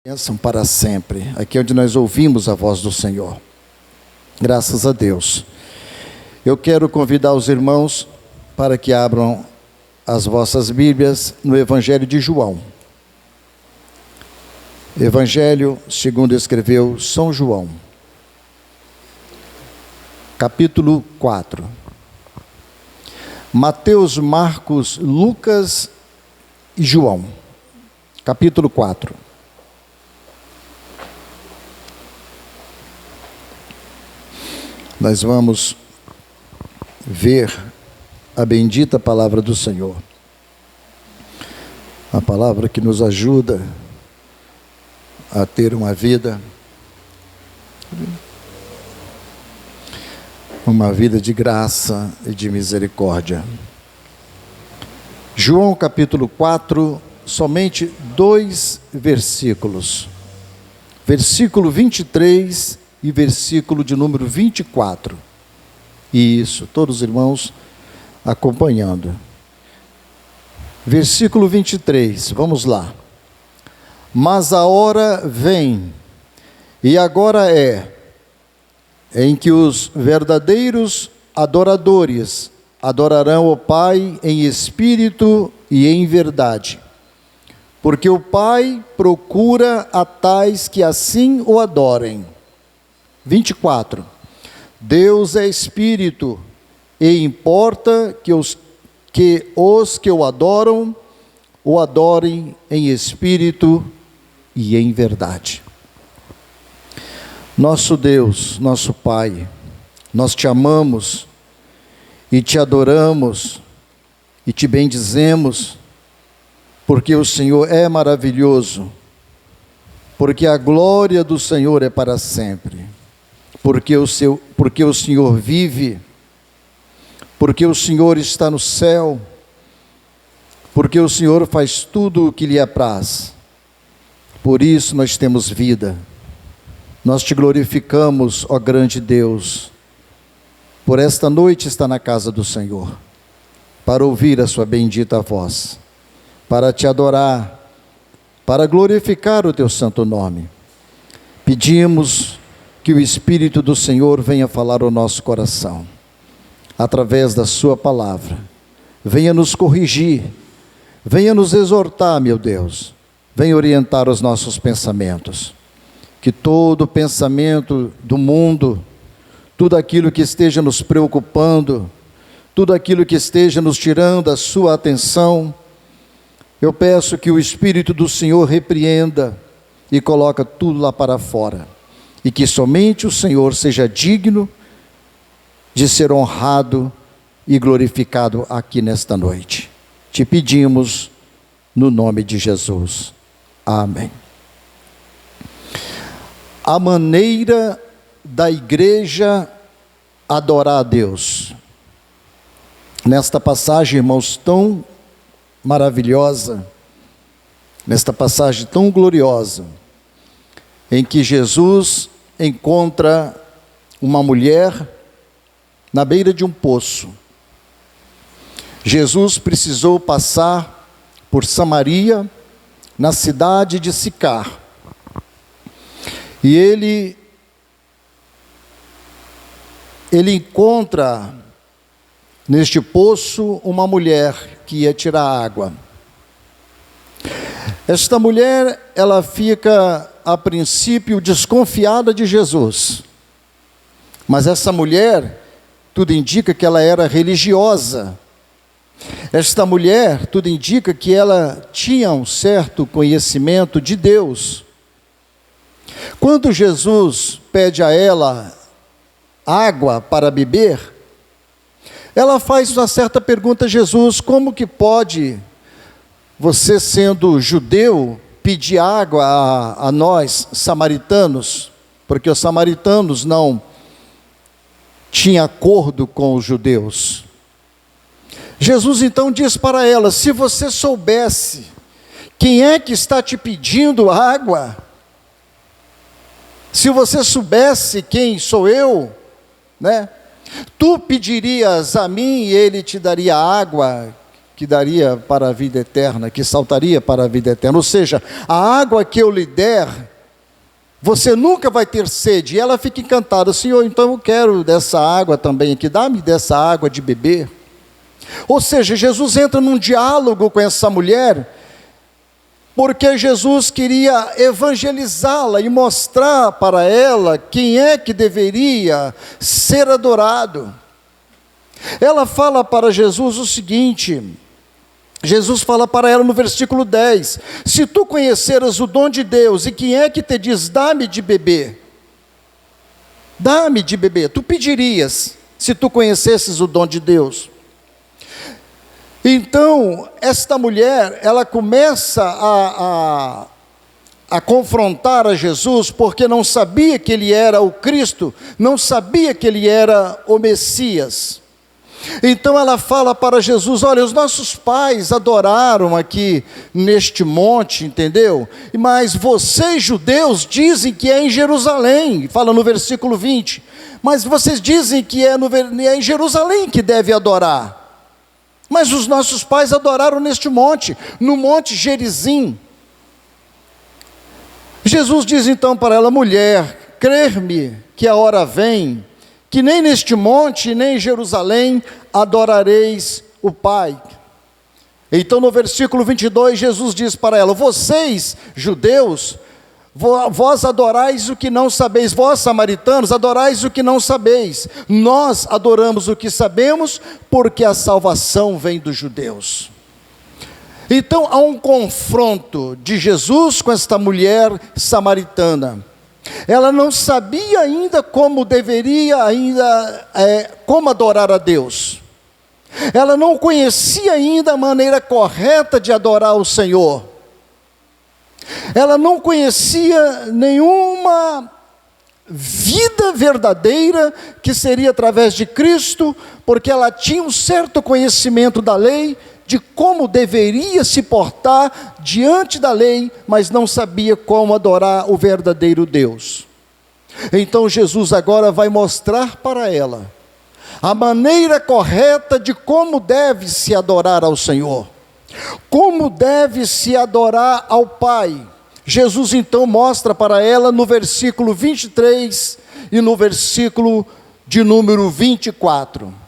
Bênção para sempre, aqui onde nós ouvimos a voz do Senhor. Graças a Deus. Eu quero convidar os irmãos para que abram as vossas Bíblias no Evangelho de João. Evangelho segundo escreveu São João, capítulo 4. Mateus, Marcos, Lucas e João, capítulo 4. Nós vamos ver a bendita palavra do Senhor. A palavra que nos ajuda a ter uma vida de graça e de misericórdia. João capítulo 4, somente 2 versículos. Versículo 23 e versículo de número 24. Isso, todos os irmãos acompanhando. Versículo 23, vamos lá. Mas a hora vem, e agora é, em que os verdadeiros adoradores adorarão o Pai em espírito e em verdade. Porque o Pai procura a tais que assim o adorem. 24. Deus é espírito, e importa que os que o adoram, o adorem em espírito e em verdade. Nosso Deus, nosso Pai, nós te amamos e te adoramos e te bendizemos, porque o Senhor é maravilhoso, porque a glória do Senhor é para sempre. Porque o Senhor vive, porque o Senhor está no céu, porque o Senhor faz tudo o que lhe apraz. Por isso nós temos vida. Nós te glorificamos, ó grande Deus, por esta noite estar na casa do Senhor, para ouvir a sua bendita voz, para te adorar, para glorificar o teu santo nome. Pedimos que o Espírito do Senhor venha falar ao nosso coração, através da sua palavra. Venha nos corrigir, venha nos exortar, meu Deus. Venha orientar os nossos pensamentos. Que todo pensamento do mundo, tudo aquilo que esteja nos preocupando, tudo aquilo que esteja nos tirando a sua atenção, eu peço que o Espírito do Senhor repreenda e coloque tudo lá para fora. E que somente o Senhor seja digno de ser honrado e glorificado aqui nesta noite. Te pedimos no nome de Jesus. Amém. A maneira da igreja adorar a Deus. Nesta passagem, irmãos, tão maravilhosa, nesta passagem tão gloriosa, em que Jesus encontra uma mulher na beira de um poço. Jesus precisou passar por Samaria, na cidade de Sicar. E ele encontra neste poço uma mulher que ia tirar água. Esta mulher, ela fica a princípio desconfiada de Jesus, mas essa mulher, tudo indica que ela era religiosa. Esta mulher, tudo indica que ela tinha um certo conhecimento de Deus. Quando Jesus pede a ela água para beber, ela faz uma certa pergunta a Jesus: como que pode você, sendo judeu, pedir água a nós, samaritanos? Porque os samaritanos não tinham acordo com os judeus. Jesus então diz para ela: se você soubesse quem é que está te pedindo água, se você soubesse quem sou eu, né? Tu pedirias a mim e ele te daria água que daria para a vida eterna, que saltaria para a vida eterna. Ou seja, a água que eu lhe der, você nunca vai ter sede. E ela fica encantada: Senhor, então eu quero dessa água também aqui, dá-me dessa água de beber. Ou seja, Jesus entra num diálogo com essa mulher, porque Jesus queria evangelizá-la e mostrar para ela quem é que deveria ser adorado. Ela fala para Jesus o seguinte, Jesus fala para ela no versículo 10, se tu conheceras o dom de Deus, e quem é que te diz, dá-me de beber? Dá-me de beber, tu pedirias, se tu conhecesses o dom de Deus. Então, esta mulher, ela começa a confrontar a Jesus, porque não sabia que ele era o Cristo, não sabia que ele era o Messias. Então ela fala para Jesus: olha, os nossos pais adoraram aqui neste monte, entendeu? Mas vocês judeus dizem que é em Jerusalém, fala no versículo 20, mas vocês dizem que é em Jerusalém que deve adorar. Mas os nossos pais adoraram neste monte, no monte Gerizim. Jesus diz então para ela: mulher, crer-me que a hora vem, que nem neste monte, nem em Jerusalém adorareis o Pai. Então no versículo 22, Jesus diz para ela: vocês, judeus, vós adorais o que não sabeis, vós samaritanos adorais o que não sabeis, nós adoramos o que sabemos, porque a salvação vem dos judeus. Então há um confronto de Jesus com esta mulher samaritana. Ela não sabia ainda como deveria como adorar a Deus. Ela não conhecia ainda a maneira correta de adorar o Senhor. Ela não conhecia nenhuma vida verdadeira que seria através de Cristo, porque ela tinha um certo conhecimento da lei, de como deveria se portar diante da lei, mas não sabia como adorar o verdadeiro Deus. Então Jesus agora vai mostrar para ela a maneira correta de como deve se adorar ao Senhor, como deve se adorar ao Pai. Jesus então mostra para ela no versículo 23 e no versículo de número 24.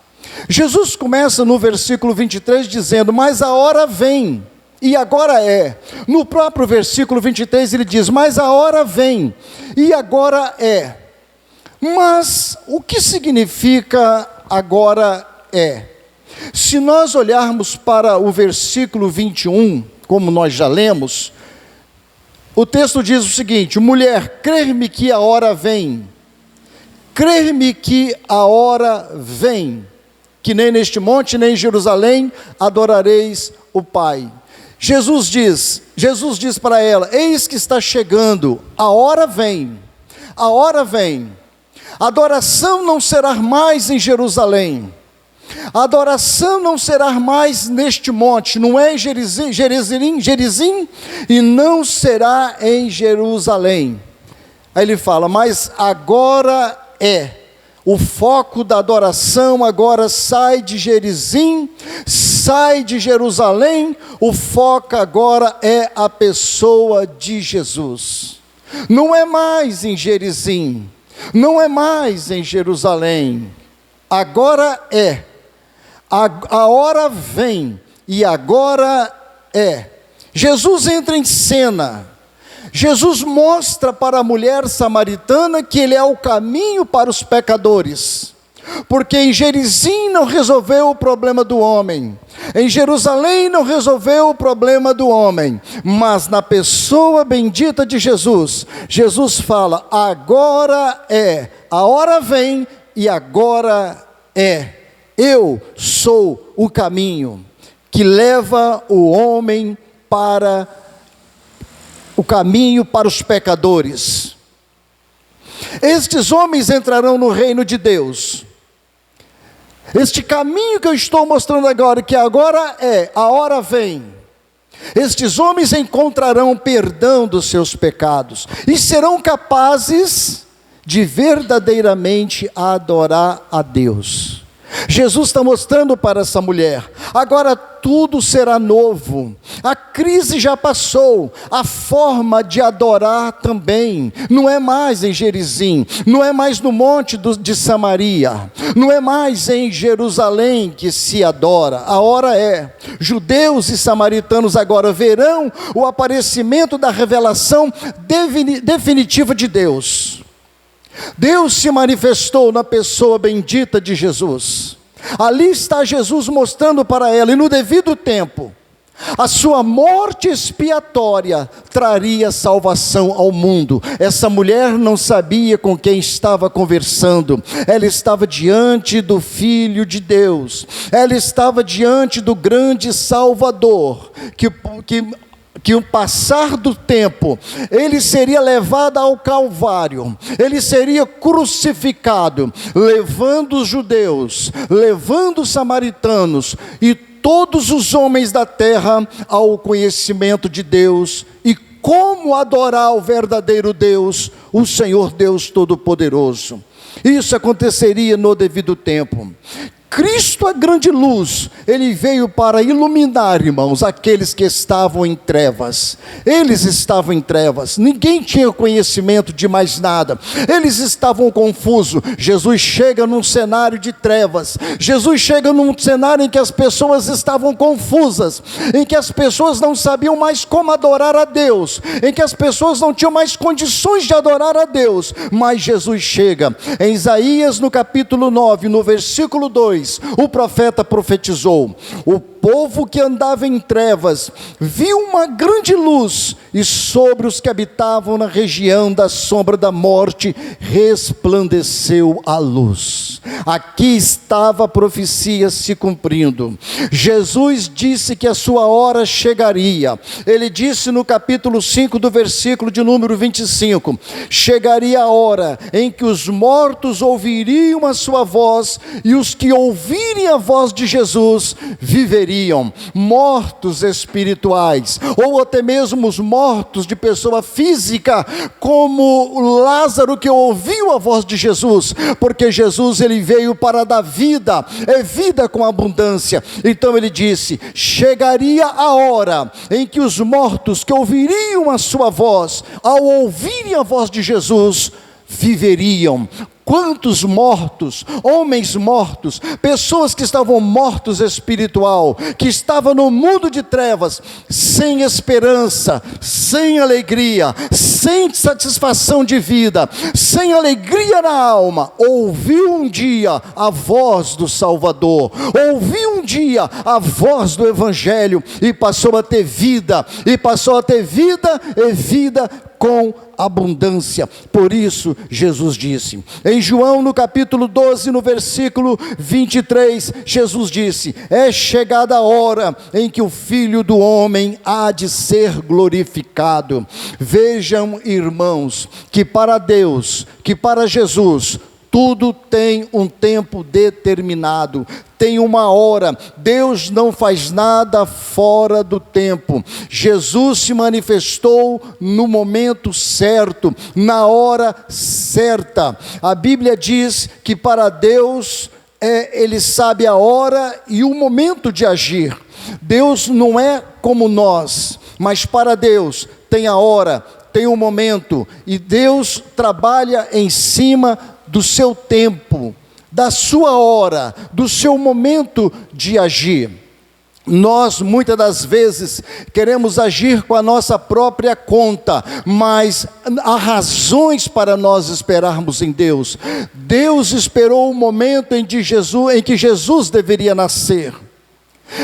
Jesus começa no versículo 23 dizendo: mas a hora vem, e agora é. No próprio versículo 23 ele diz: mas a hora vem, e agora é. Mas o que significa agora é? Se nós olharmos para o versículo 21, como nós já lemos, o texto diz o seguinte: mulher, crer-me que a hora vem, crer-me que a hora vem, que nem neste monte, nem em Jerusalém adorareis o Pai. Jesus diz para ela: eis que está chegando, a hora vem, a hora vem. A adoração não será mais em Jerusalém, a adoração não será mais neste monte, não é em Gerizim, e não será em Jerusalém. Aí ele fala: mas agora é. O foco da adoração agora sai de Gerizim, sai de Jerusalém, o foco agora é a pessoa de Jesus. Não é mais em Gerizim, não é mais em Jerusalém, agora é. A hora vem, e agora é. Jesus entra em cena. Jesus mostra para a mulher samaritana que ele é o caminho para os pecadores, porque em Gerizim não resolveu o problema do homem, em Jerusalém não resolveu o problema do homem, mas na pessoa bendita de Jesus, Jesus fala: agora é, a hora vem e agora é. Eu sou o caminho que leva o homem para o caminho para os pecadores. Estes homens entrarão no reino de Deus. Este caminho que eu estou mostrando agora, que agora é, a hora vem. Estes homens encontrarão perdão dos seus pecados e serão capazes de verdadeiramente adorar a Deus. Jesus está mostrando para essa mulher agora tudo será novo. A crise já passou, a forma de adorar também. Não é mais em Gerizim, não é mais no monte de Samaria, não é mais em Jerusalém que se adora. A hora é, judeus e samaritanos agora verão o aparecimento da revelação definitiva de Deus. Deus se manifestou na pessoa bendita de Jesus. Ali está Jesus mostrando para ela, e no devido tempo, a sua morte expiatória traria salvação ao mundo. Essa mulher não sabia com quem estava conversando. Ela estava diante do Filho de Deus. Ela estava diante do grande Salvador, que o passar do tempo, ele seria levado ao Calvário, ele seria crucificado, levando os judeus, levando os samaritanos e todos os homens da terra ao conhecimento de Deus e como adorar o verdadeiro Deus, o Senhor Deus Todo-Poderoso. Isso aconteceria no devido tempo. Cristo, a grande luz, ele veio para iluminar, irmãos, aqueles que estavam em trevas. Eles estavam em trevas, ninguém tinha conhecimento de mais nada, eles estavam confusos. Jesus chega num cenário de trevas, Jesus chega num cenário em que as pessoas estavam confusas, em que as pessoas não sabiam mais como adorar a Deus, em que as pessoas não tinham mais condições de adorar a Deus, mas Jesus chega. Em Isaías, no capítulo 9, no versículo 2, o profeta profetizou: o povo que andava em trevas viu uma grande luz, e sobre os que habitavam na região da sombra da morte resplandeceu a luz. Aqui estava a profecia se cumprindo. Jesus disse que a sua hora chegaria. Ele disse no capítulo 5 do versículo de número 25, chegaria a hora em que os mortos ouviriam a sua voz, e os que ouvirem a voz de Jesus viveriam. Mortos espirituais, ou até mesmo os mortos de pessoa física, como Lázaro, que ouviu a voz de Jesus, porque Jesus, ele veio para dar vida, é vida com abundância. Então ele disse, chegaria a hora em que os mortos que ouviriam a sua voz, ao ouvirem a voz de Jesus, viveriam. Quantos mortos, homens mortos, pessoas que estavam mortos espiritual, que estavam no mundo de trevas, sem esperança, sem alegria, sem satisfação de vida, sem alegria na alma, ouviu um dia a voz do Salvador, ouviu um dia a voz do Evangelho, e passou a ter vida, e passou a ter vida, e vida com abundância. Por isso Jesus disse, em João no capítulo 12, no versículo 23, Jesus disse, é chegada a hora em que o Filho do Homem há de ser glorificado. Vejam, irmãos, que para Deus, que para Jesus, tudo tem um tempo determinado, tem uma hora. Deus não faz nada fora do tempo. Jesus se manifestou no momento certo, na hora certa. A Bíblia diz que para Deus, Ele sabe a hora e o momento de agir. Deus não é como nós, mas para Deus tem a hora, tem o momento, e Deus trabalha em cima do seu tempo, da sua hora, do seu momento de agir. Nós muitas das vezes queremos agir com a nossa própria conta, mas há razões para nós esperarmos em Deus. Deus esperou o momento em que Jesus deveria nascer,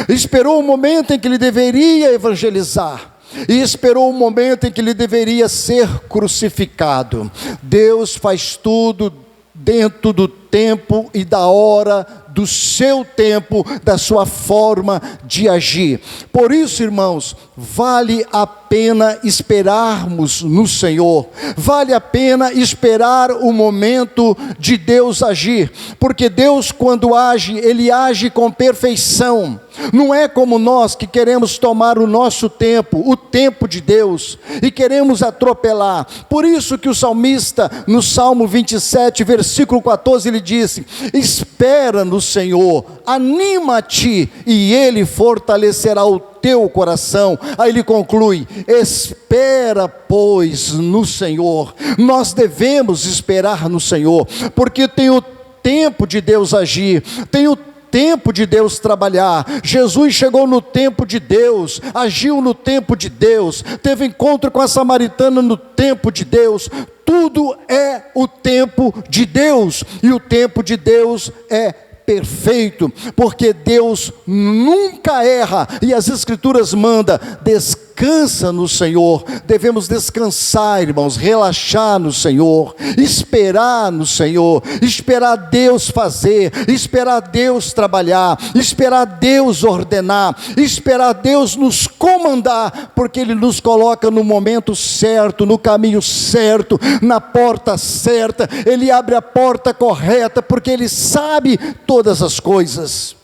esperou o momento em que Ele deveria evangelizar, e esperou o momento em que Ele deveria ser crucificado. Deus faz tudo dentro do tempo e da hora, do seu tempo, da sua forma de agir. Por isso, irmãos, vale a pena esperarmos no Senhor, vale a pena esperar o momento de Deus agir, porque Deus, quando age, Ele age com perfeição. Não é como nós que queremos tomar o nosso tempo, o tempo de Deus, e queremos atropelar. Por isso que o salmista, no Salmo 27, versículo 14, ele ele disse: espera no Senhor, anima-te, e Ele fortalecerá o teu coração. Aí ele conclui: espera, pois, no Senhor. Nós devemos esperar no Senhor, porque tem o tempo de Deus agir, tem o tempo de Deus trabalhar. Jesus chegou no tempo de Deus, agiu no tempo de Deus, teve encontro com a samaritana no tempo de Deus. Tudo é o tempo de Deus, e o tempo de Deus é perfeito, porque Deus nunca erra, e as Escrituras mandam: descansa no Senhor. Devemos descansar, irmãos, relaxar no Senhor, esperar no Senhor, esperar Deus fazer, esperar Deus trabalhar, esperar Deus ordenar, esperar Deus nos comandar, porque Ele nos coloca no momento certo, no caminho certo, na porta certa. Ele abre a porta correta, porque Ele sabe todas as coisas.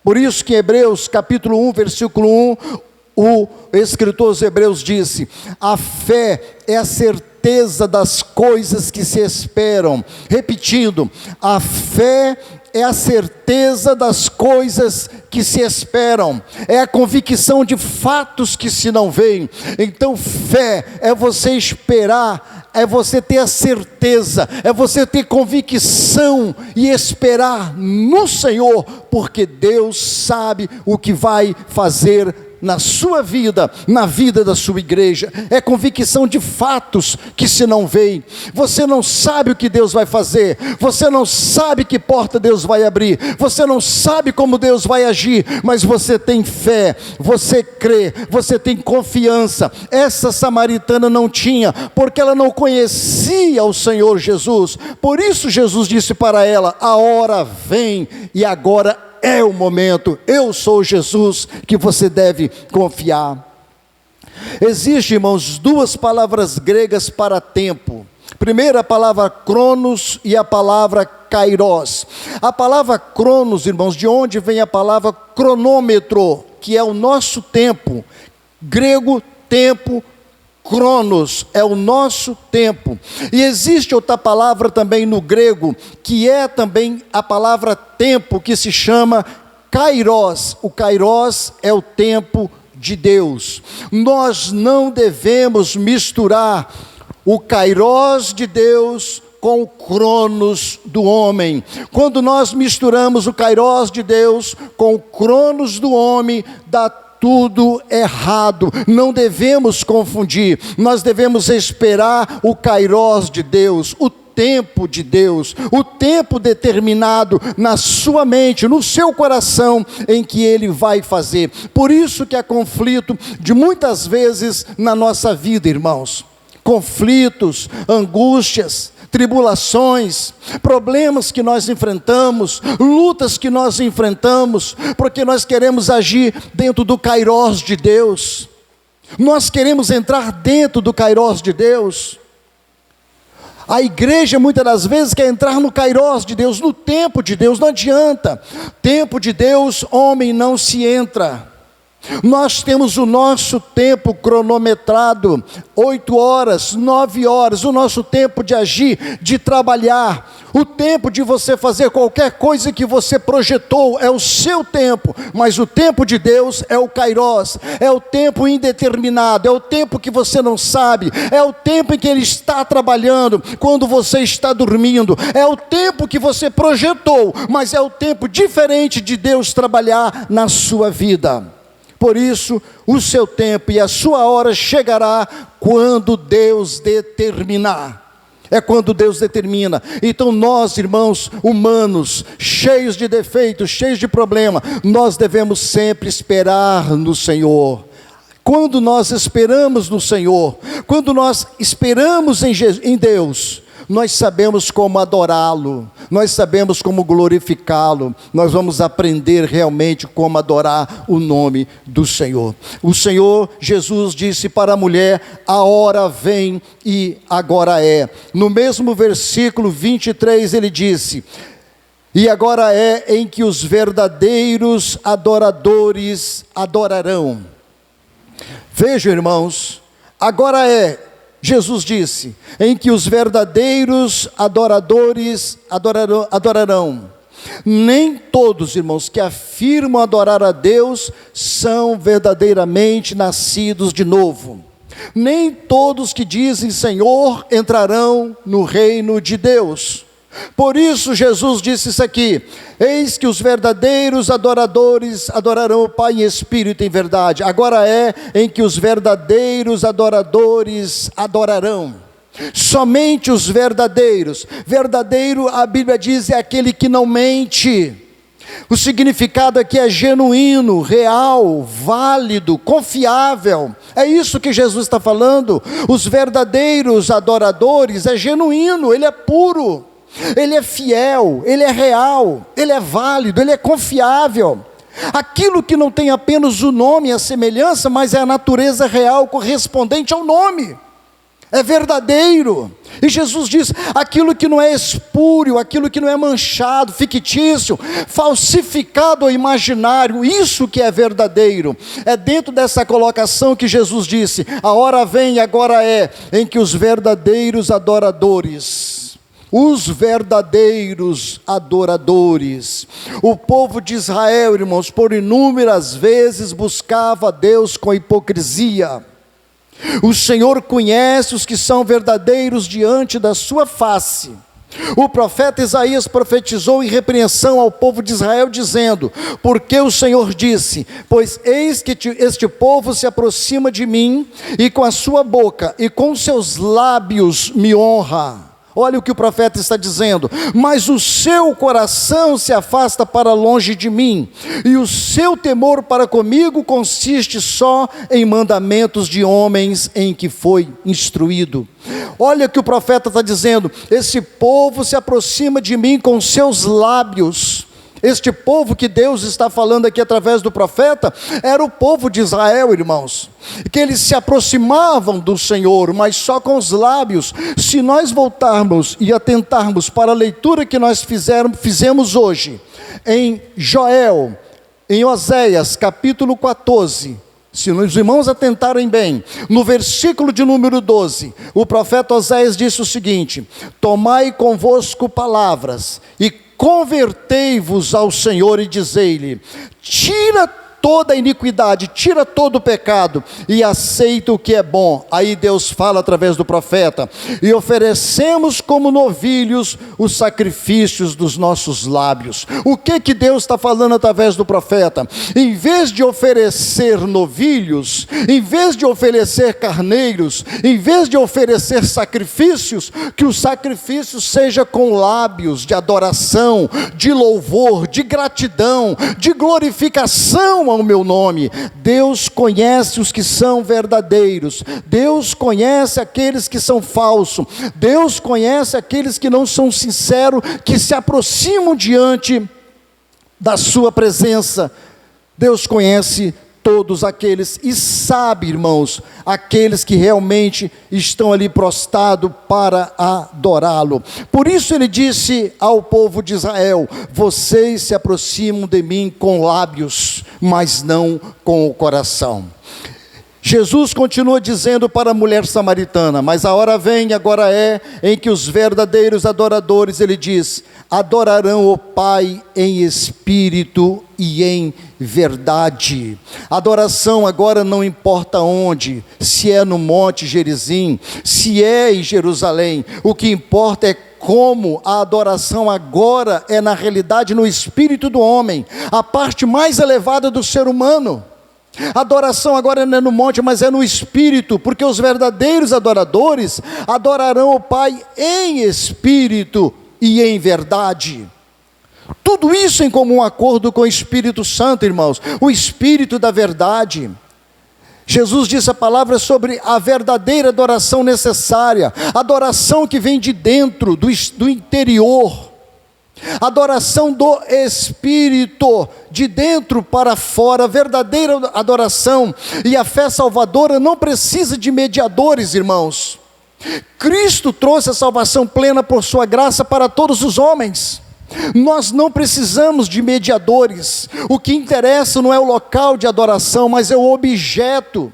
Por isso que Hebreus capítulo 1, versículo 1, o escritor aos Hebreus disse: a fé é a certeza das coisas que se esperam. Repetindo, a fé é a certeza das coisas que se esperam, é a convicção de fatos que se não veem. Então fé é você esperar, é você ter a certeza, é você ter convicção e esperar no Senhor, porque Deus sabe o que vai fazer na sua vida, na vida da sua igreja. É convicção de fatos que se não veem. Você não sabe o que Deus vai fazer, você não sabe que porta Deus vai abrir, você não sabe como Deus vai agir, mas você tem fé, você crê, você tem confiança. Essa samaritana não tinha, porque ela não conhecia o Senhor Jesus. Por isso Jesus disse para ela: a hora vem e agora é o momento. Eu sou Jesus que você deve confiar. Existem, irmãos, duas palavras gregas para tempo. Primeiro, a palavra cronos e a palavra kairos. A palavra cronos, irmãos, de onde vem a palavra cronômetro, que é o nosso tempo. Grego, tempo. Cronos é o nosso tempo. E existe outra palavra também no grego, que é também a palavra tempo, que se chama kairos. O kairos é o tempo de Deus. Nós não devemos misturar o kairos de Deus com o cronos do homem. Quando nós misturamos o kairos de Deus com o cronos do homem, dá tudo errado. Não devemos confundir. Nós devemos esperar o kairos de Deus, o tempo de Deus, o tempo determinado na sua mente, no seu coração, em que Ele vai fazer. Por isso que há conflito de muitas vezes na nossa vida, irmãos. Conflitos, angústias, tribulações, problemas que nós enfrentamos, lutas que nós enfrentamos, porque nós queremos agir dentro do kairos de Deus. Nós queremos entrar dentro do kairos de Deus. A igreja muitas das vezes quer entrar no kairos de Deus, no tempo de Deus. Não adianta. Tempo de Deus, homem não se entra. Nós temos o nosso tempo cronometrado, 8 horas, 9 horas, o nosso tempo de agir, de trabalhar, o tempo de você fazer qualquer coisa que você projetou, é o seu tempo, mas o tempo de Deus é o kairos, é o tempo indeterminado, é o tempo que você não sabe, é o tempo em que Ele está trabalhando, quando você está dormindo, é o tempo que você projetou, mas é o tempo diferente de Deus trabalhar na sua vida. Por isso, o seu tempo e a sua hora chegará quando Deus determinar. É quando Deus determina. Então nós, irmãos humanos, cheios de defeitos, cheios de problema, nós devemos sempre esperar no Senhor. Quando nós esperamos no Senhor, quando nós esperamos em Deus, nós sabemos como adorá-lo, nós sabemos como glorificá-lo, nós vamos aprender realmente como adorar o nome do Senhor. O Senhor Jesus disse para a mulher: a hora vem e agora é. No mesmo versículo 23 ele disse: e agora é em que os verdadeiros adoradores adorarão. Vejam, irmãos, agora é Jesus disse, em que os verdadeiros adoradores adorarão. Nem todos, irmãos, que afirmam adorar a Deus são verdadeiramente nascidos de novo. Nem todos que dizem Senhor entrarão no reino de Deus. Por isso Jesus disse isso aqui: eis que os verdadeiros adoradores adorarão o Pai em espírito e em verdade. Agora é em que os verdadeiros adoradores adorarão. Somente os verdadeiros. Verdadeiro, a Bíblia diz, é aquele que não mente. O significado aqui é genuíno, real, válido, confiável. É isso que Jesus está falando. Os verdadeiros adoradores é genuíno, ele é puro, ele é fiel, ele é real, ele é válido, ele é confiável. Aquilo que não tem apenas o nome e a semelhança, mas é a natureza real correspondente ao nome. É verdadeiro. E Jesus diz, aquilo que não é espúrio, aquilo que não é manchado, fictício, falsificado ou imaginário, isso que é verdadeiro. É dentro dessa colocação que Jesus disse, a hora vem e agora é, em que os verdadeiros adoradores, os verdadeiros adoradores, o povo de Israel, irmãos, por inúmeras vezes buscava a Deus com hipocrisia. O Senhor conhece os que são verdadeiros diante da sua face. O profeta Isaías profetizou em repreensão ao povo de Israel, dizendo, porque o Senhor disse, pois eis que este povo se aproxima de mim, e com a sua boca e com seus lábios me honra. Olha o que o profeta está dizendo, mas o seu coração se afasta para longe de mim, e o seu temor para comigo consiste só em mandamentos de homens em que foi instruído. Olha o que o profeta está dizendo, esse povo se aproxima de mim com seus lábios. Este povo que Deus está falando aqui através do profeta, era o povo de Israel, irmãos, que eles se aproximavam do Senhor, mas só com os lábios. Se nós voltarmos e atentarmos para a leitura que nós fizemos hoje, em Joel, em Oséias, capítulo 14, se os irmãos atentarem bem, no versículo de número 12, o profeta Oséias disse o seguinte, tomai convosco palavras, e convertei-vos ao Senhor e dizei-lhe, tira toda a iniquidade, tira todo o pecado e aceita o que é bom. Aí Deus fala através do profeta, e oferecemos como novilhos os sacrifícios dos nossos lábios. O que Deus está falando através do profeta? Em vez de oferecer novilhos, em vez de oferecer carneiros, em vez de oferecer sacrifícios, que o sacrifício seja com lábios de adoração, de louvor, de gratidão, de glorificação ao meu nome. Deus conhece os que são verdadeiros, Deus conhece aqueles que são falsos, Deus conhece aqueles que não são sinceros, que se aproximam diante da sua presença. Deus conhece todos aqueles e sabe, irmãos, aqueles que realmente estão ali prostrados para adorá-lo. Por isso ele disse ao povo de Israel, vocês se aproximam de mim com lábios, mas não com o coração. Jesus continua dizendo para a mulher samaritana, mas a hora vem, agora é, em que os verdadeiros adoradores, ele diz, adorarão o Pai em espírito e em verdade. Adoração agora não importa onde, se é no Monte Gerizim, se é em Jerusalém, o que importa é como a adoração agora é na realidade no espírito do homem, a parte mais elevada do ser humano. A adoração agora não é no monte, mas é no espírito, porque os verdadeiros adoradores adorarão o Pai em espírito e em verdade. Tudo isso em comum acordo com o Espírito Santo, irmãos, o Espírito da verdade. Jesus disse a palavra sobre a verdadeira adoração necessária, adoração que vem de dentro, do interior, adoração do Espírito, de dentro para fora, verdadeira adoração. E a fé salvadora não precisa de mediadores, irmãos. Cristo trouxe a salvação plena por sua graça para todos os homens. Nós não precisamos de mediadores. O que interessa não é o local de adoração, mas é o objeto.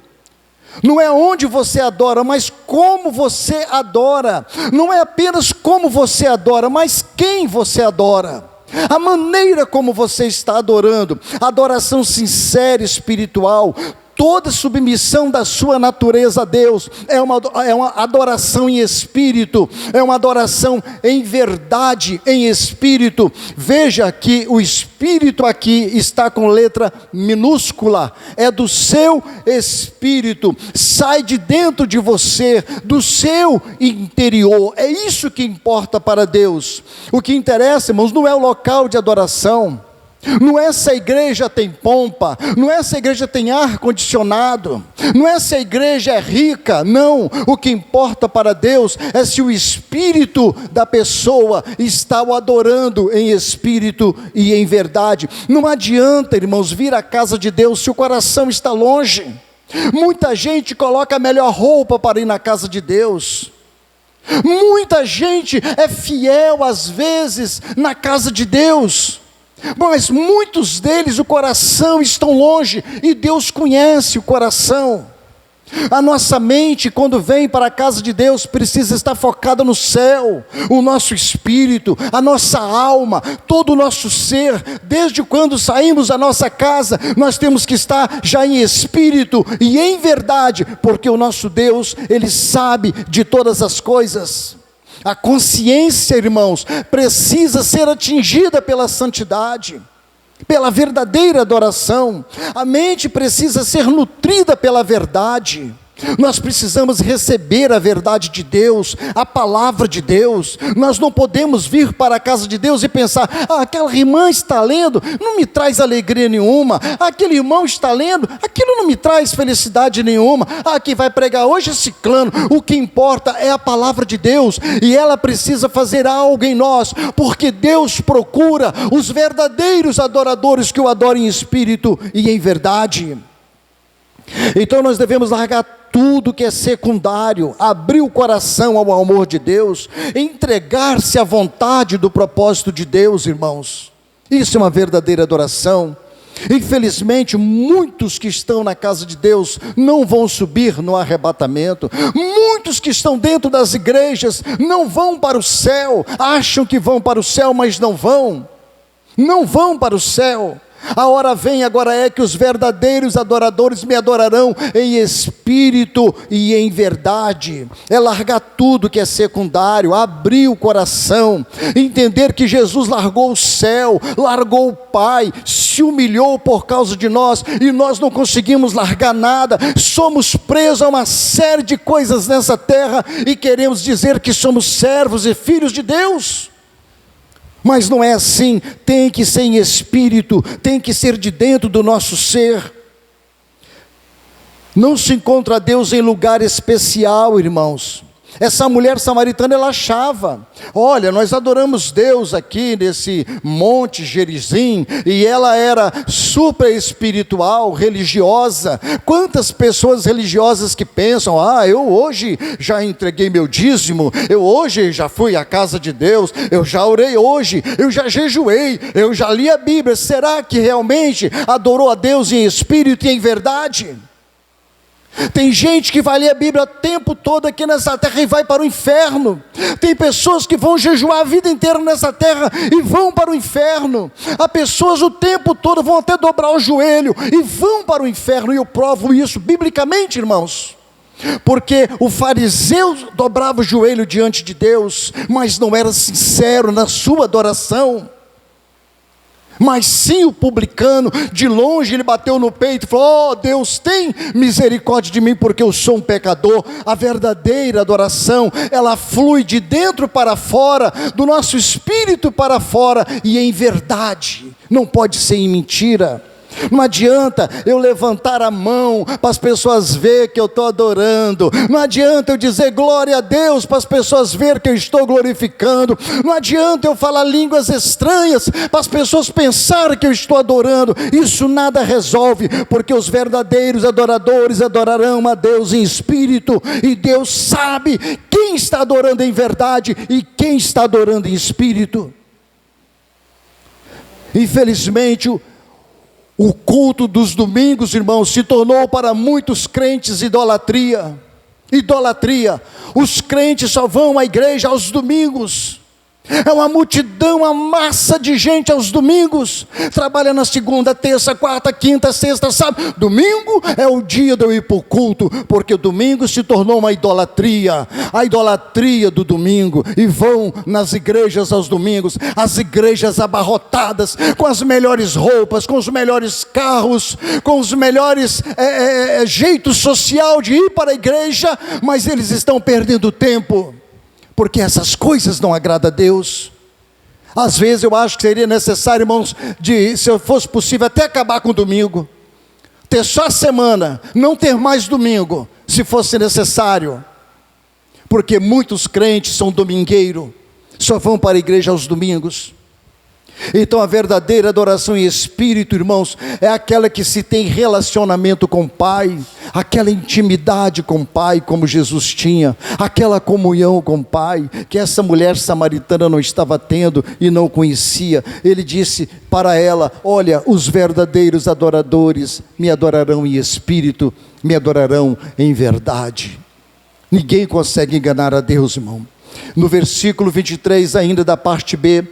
Não é onde você adora, mas como você adora. Não é apenas como você adora, mas quem você adora. A maneira como você está adorando. Adoração sincera, espiritual. Toda submissão da sua natureza a Deus é uma adoração em espírito, é uma adoração em verdade, em espírito. Veja que o espírito aqui está com letra minúscula, é do seu espírito, sai de dentro de você, do seu interior. É isso que importa para Deus. O que interessa, irmãos, não é o local de adoração. Não é se a igreja tem pompa, não é se a igreja tem ar-condicionado, não é se a igreja é rica, não. O que importa para Deus é se o espírito da pessoa está o adorando em espírito e em verdade. Não adianta, irmãos, vir à casa de Deus se o coração está longe. Muita gente coloca a melhor roupa para ir na casa de Deus. Muita gente é fiel às vezes na casa de Deus, mas muitos deles o coração estão longe, e Deus conhece o coração. A nossa mente, quando vem para a casa de Deus, precisa estar focada no céu. O nosso espírito, a nossa alma, todo o nosso ser, desde quando saímos da nossa casa, nós temos que estar já em espírito e em verdade, porque o nosso Deus, Ele sabe de todas as coisas. A consciência, irmãos, precisa ser atingida pela santidade, pela verdadeira adoração. A mente precisa ser nutrida pela verdade. Nós precisamos receber a verdade de Deus, a palavra de Deus. Nós não podemos vir para a casa de Deus e pensar: aquela irmã está lendo, não me traz alegria nenhuma. Aquele irmão está lendo, aquilo não me traz felicidade nenhuma. Quem vai pregar hoje é ciclano. O que importa é a palavra de Deus, e ela precisa fazer algo em nós, porque Deus procura os verdadeiros adoradores que o adorem em espírito e em verdade. Então nós devemos largar tudo que é secundário, abrir o coração ao amor de Deus, entregar-se à vontade do propósito de Deus, irmãos. Isso é uma verdadeira adoração. Infelizmente, muitos que estão na casa de Deus não vão subir no arrebatamento. Muitos que estão dentro das igrejas não vão para o céu, acham que vão para o céu, mas não vão para o céu. A hora vem, agora é que os verdadeiros adoradores me adorarão em espírito e em verdade. É largar tudo que é secundário, abrir o coração, entender que Jesus largou o céu, largou o Pai, se humilhou por causa de nós, e nós não conseguimos largar nada. Somos presos a uma série de coisas nessa terra, e queremos dizer que somos servos e filhos de Deus. Mas não é assim. Tem que ser em espírito, tem que ser de dentro do nosso ser. Não se encontra Deus em lugar especial, irmãos. Essa mulher samaritana, ela achava: olha, nós adoramos Deus aqui nesse monte Gerizim, e ela era super espiritual, religiosa. Quantas pessoas religiosas que pensam: eu hoje já entreguei meu dízimo, eu hoje já fui à casa de Deus, eu já orei hoje, eu já jejuei, eu já li a Bíblia. Será que realmente adorou a Deus em espírito e em verdade? Tem gente que vai ler a Bíblia o tempo todo aqui nessa terra e vai para o inferno. Tem pessoas que vão jejuar a vida inteira nessa terra e vão para o inferno. Há pessoas o tempo todo vão até dobrar o joelho e vão para o inferno. E eu provo isso biblicamente, irmãos. Porque o fariseu dobrava o joelho diante de Deus, mas não era sincero na sua adoração. Mas sim o publicano, de longe ele bateu no peito e falou: Deus, tem misericórdia de mim, porque eu sou um pecador. A verdadeira adoração, ela flui de dentro para fora, do nosso espírito para fora, e em verdade, não pode ser em mentira. Não adianta eu levantar a mão para as pessoas verem que eu estou adorando. Não adianta eu dizer glória a Deus para as pessoas verem que eu estou glorificando. Não adianta eu falar línguas estranhas para as pessoas pensarem que eu estou adorando. Isso nada resolve, porque os verdadeiros adoradores adorarão a Deus em espírito, e Deus sabe quem está adorando em verdade e quem está adorando em espírito. Infelizmente, O culto dos domingos, irmãos, se tornou para muitos crentes idolatria. Idolatria. Os crentes só vão à igreja aos domingos. É uma multidão, uma massa de gente aos domingos. Trabalha na segunda, terça, quarta, quinta, sexta, sábado. Domingo é o dia de eu ir para o culto, porque o domingo se tornou uma idolatria. A idolatria do domingo. E vão nas igrejas aos domingos, as igrejas abarrotadas, com as melhores roupas, com os melhores carros, com os melhores jeito social de ir para a igreja, mas eles estão perdendo tempo, porque essas coisas não agradam a Deus. Às vezes eu acho que seria necessário, irmãos, se fosse possível, até acabar com o domingo, ter só a semana, não ter mais domingo, se fosse necessário, porque muitos crentes são domingueiros, só vão para a igreja aos domingos. Então a verdadeira adoração em espírito, irmãos, é aquela que se tem relacionamento com o Pai, aquela intimidade com o Pai como Jesus tinha, aquela comunhão com o Pai, que essa mulher samaritana não estava tendo e não conhecia. Ele disse para ela: olha, os verdadeiros adoradores me adorarão em espírito, me adorarão em verdade. Ninguém consegue enganar a Deus, irmão. No versículo 23 ainda da parte B,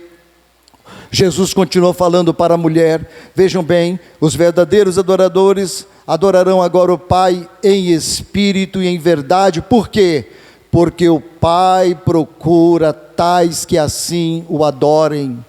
Jesus continuou falando para a mulher. Vejam bem, os verdadeiros adoradores adorarão agora o Pai em espírito e em verdade. Por quê? Porque o Pai procura tais que assim o adorem.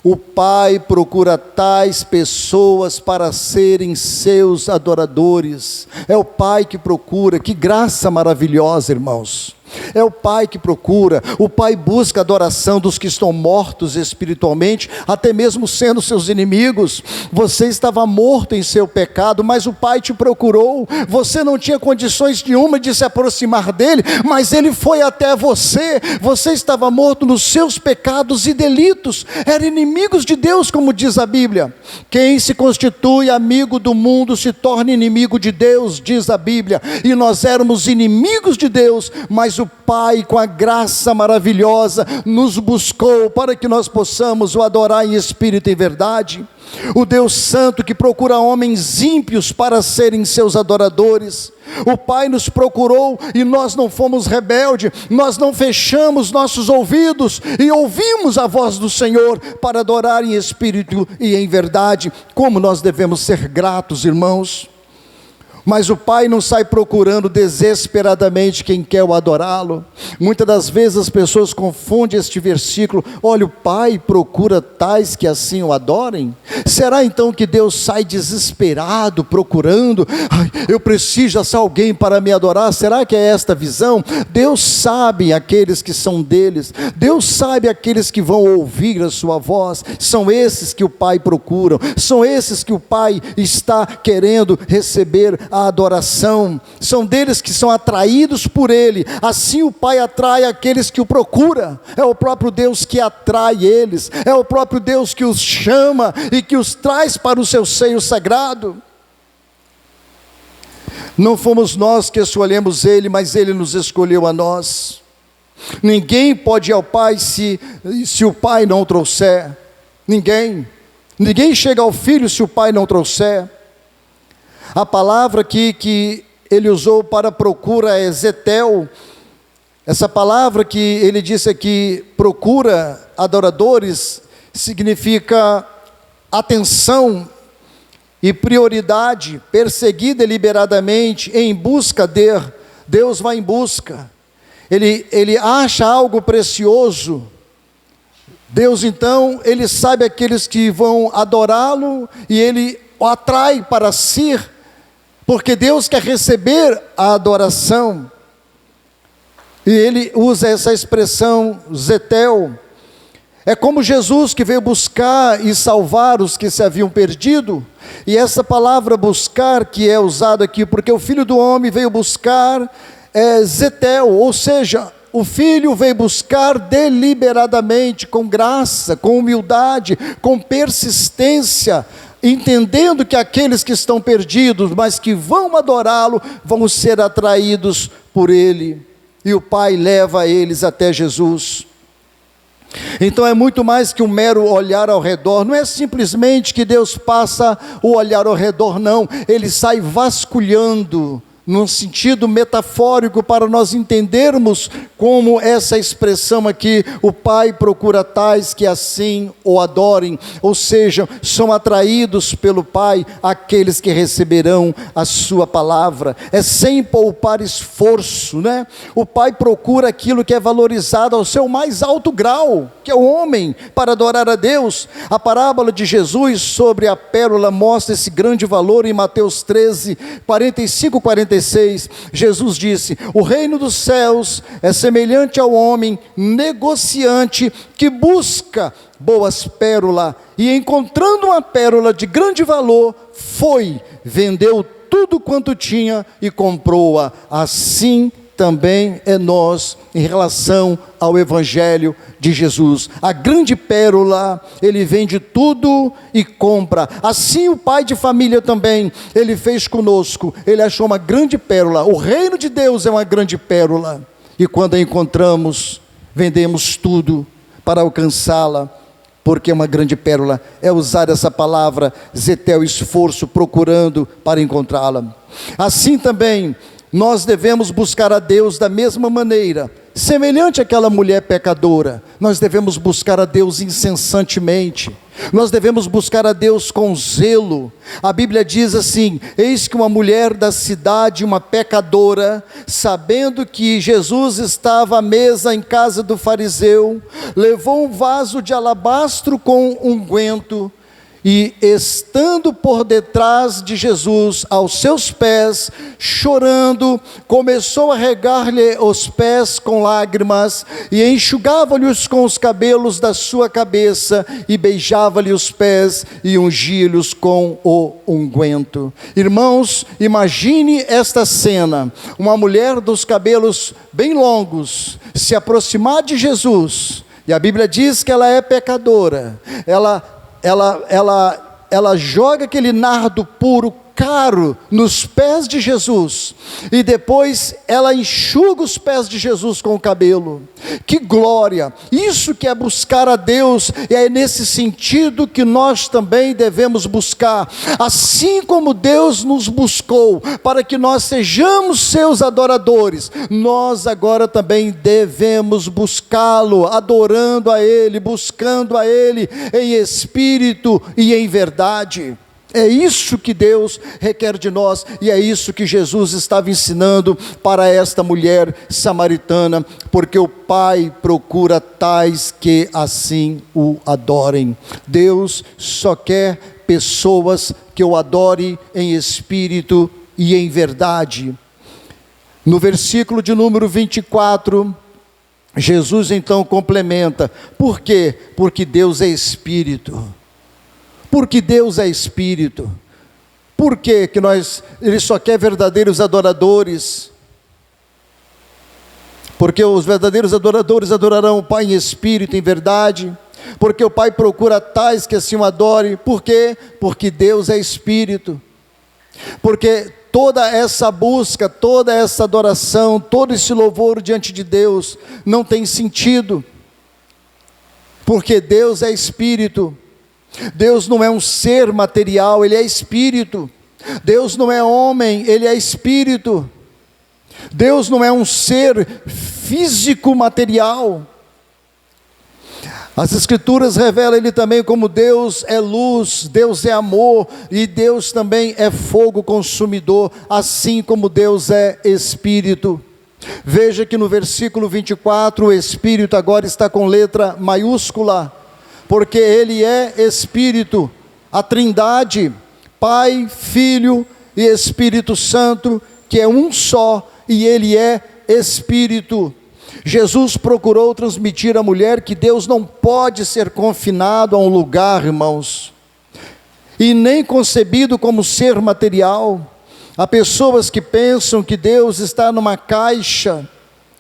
O Pai procura tais pessoas para serem seus adoradores. É o Pai que procura. Que graça maravilhosa, irmãos. É o Pai que procura. O Pai busca a adoração dos que estão mortos espiritualmente, até mesmo sendo seus inimigos. Você estava morto em seu pecado, mas o Pai te procurou. Você não tinha condições nenhuma de se aproximar dele, mas ele foi até você. Você estava morto nos seus pecados e delitos, eram inimigos de Deus, como diz a Bíblia. Quem se constitui amigo do mundo se torna inimigo de Deus, diz a Bíblia. E nós éramos inimigos de Deus, mas o Pai, com a graça maravilhosa, nos buscou para que nós possamos o adorar em espírito e verdade. O Deus Santo que procura homens ímpios para serem seus adoradores. O Pai nos procurou e nós não fomos rebeldes, nós não fechamos nossos ouvidos e ouvimos a voz do Senhor para adorar em espírito e em verdade. Como nós devemos ser gratos, irmãos. Mas o Pai não sai procurando desesperadamente quem quer o adorá-lo. Muitas das vezes as pessoas confundem este versículo. Olha, o Pai procura tais que assim o adorem. Será então que Deus sai desesperado procurando? Eu preciso achar alguém para me adorar. Será que é esta a visão? Deus sabe aqueles que são deles. Deus sabe aqueles que vão ouvir a sua voz. São esses que o Pai procura. São esses que o Pai está querendo receber a adoração. São deles que são atraídos por Ele. Assim o Pai atrai aqueles que o procuram. É o próprio Deus que atrai eles. É o próprio Deus que os chama e que os traz para o seu seio sagrado. Não fomos nós que escolhemos Ele, mas Ele nos escolheu a nós. Ninguém pode ir ao Pai se o Pai não trouxer. Ninguém chega ao Filho se o Pai não trouxer. A palavra aqui que ele usou para procura é zetel. Essa palavra que ele disse aqui, procura adoradores, significa atenção e prioridade, perseguir deliberadamente, em busca de. Deus vai em busca. Ele acha algo precioso. Deus então, ele sabe aqueles que vão adorá-lo e ele o atrai para si. Porque Deus quer receber a adoração. E ele usa essa expressão zetel. É como Jesus que veio buscar e salvar os que se haviam perdido. E essa palavra buscar que é usada aqui, porque o Filho do Homem veio buscar, zetel, ou seja, o Filho veio buscar deliberadamente, com graça, com humildade, com persistência, entendendo que aqueles que estão perdidos, mas que vão adorá-lo, vão ser atraídos por Ele, e o Pai leva eles até Jesus. Então é muito mais que um mero olhar ao redor, não é simplesmente que Deus passa o olhar ao redor, não, Ele sai vasculhando, num sentido metafórico, para nós entendermos como essa expressão aqui, o Pai procura tais que assim o adorem, ou seja, são atraídos pelo Pai aqueles que receberão a sua palavra, é sem poupar esforço, né? O Pai procura aquilo que é valorizado ao seu mais alto grau, que é o homem, para adorar a Deus. A parábola de Jesus sobre a pérola mostra esse grande valor em Mateus 13, 45, 46, Jesus disse: o reino dos céus é semelhante ao homem negociante que busca boas pérolas, e encontrando uma pérola de grande valor, foi, vendeu tudo quanto tinha e comprou-a. Assim também é nós em relação ao Evangelho de Jesus. A grande pérola, Ele vende tudo e compra. Assim o pai de família também, Ele fez conosco. Ele achou uma grande pérola. O reino de Deus é uma grande pérola. E quando a encontramos, vendemos tudo para alcançá-la, porque é uma grande pérola. É usar essa palavra, zetel, esforço, procurando para encontrá-la. Assim também nós devemos buscar a Deus da mesma maneira, semelhante àquela mulher pecadora. Nós devemos buscar a Deus incessantemente, nós devemos buscar a Deus com zelo. A Bíblia diz assim: eis que uma mulher da cidade, uma pecadora, sabendo que Jesus estava à mesa em casa do fariseu, levou um vaso de alabastro com unguento, e estando por detrás de Jesus, aos seus pés, chorando, começou a regar-lhe os pés com lágrimas, e enxugava-lhes com os cabelos da sua cabeça, e beijava-lhe os pés, e ungia-lhes com o unguento. Irmãos, imagine esta cena: uma mulher dos cabelos bem longos, se aproximar de Jesus, e a Bíblia diz que ela é pecadora, ela joga aquele nardo puro, caro, nos pés de Jesus, e depois ela enxuga os pés de Jesus com o cabelo. Que glória! Isso que é buscar a Deus, e é nesse sentido que nós também devemos buscar, assim como Deus nos buscou, para que nós sejamos seus adoradores, nós agora também devemos buscá-lo, adorando a Ele, buscando a Ele em espírito e em verdade. É isso que Deus requer de nós, e é isso que Jesus estava ensinando para esta mulher samaritana, porque o Pai procura tais que assim o adorem. Deus só quer pessoas que o adorem em espírito e em verdade. No versículo de número 24, Jesus então complementa: por quê? Porque Deus é espírito. Porque Deus é espírito. Por que Ele só quer verdadeiros adoradores? Porque os verdadeiros adoradores adorarão o Pai em espírito, em verdade. Porque o Pai procura tais que assim o adorem. Por quê? Porque Deus é espírito. Porque toda essa busca, toda essa adoração, todo esse louvor diante de Deus não tem sentido. Porque Deus é espírito. Deus não é um ser material, Ele é espírito. Deus não é homem, Ele é espírito. Deus não é um ser físico material. As Escrituras revelam Ele também como Deus é luz, Deus é amor, e Deus também é fogo consumidor, assim como Deus é espírito. Veja que no versículo 24, o espírito agora está com letra maiúscula, porque Ele é Espírito, a Trindade, Pai, Filho e Espírito Santo, que é um só, e Ele é Espírito. Jesus procurou transmitir à mulher que Deus não pode ser confinado a um lugar, irmãos, e nem concebido como ser material. Há pessoas que pensam que Deus está numa caixa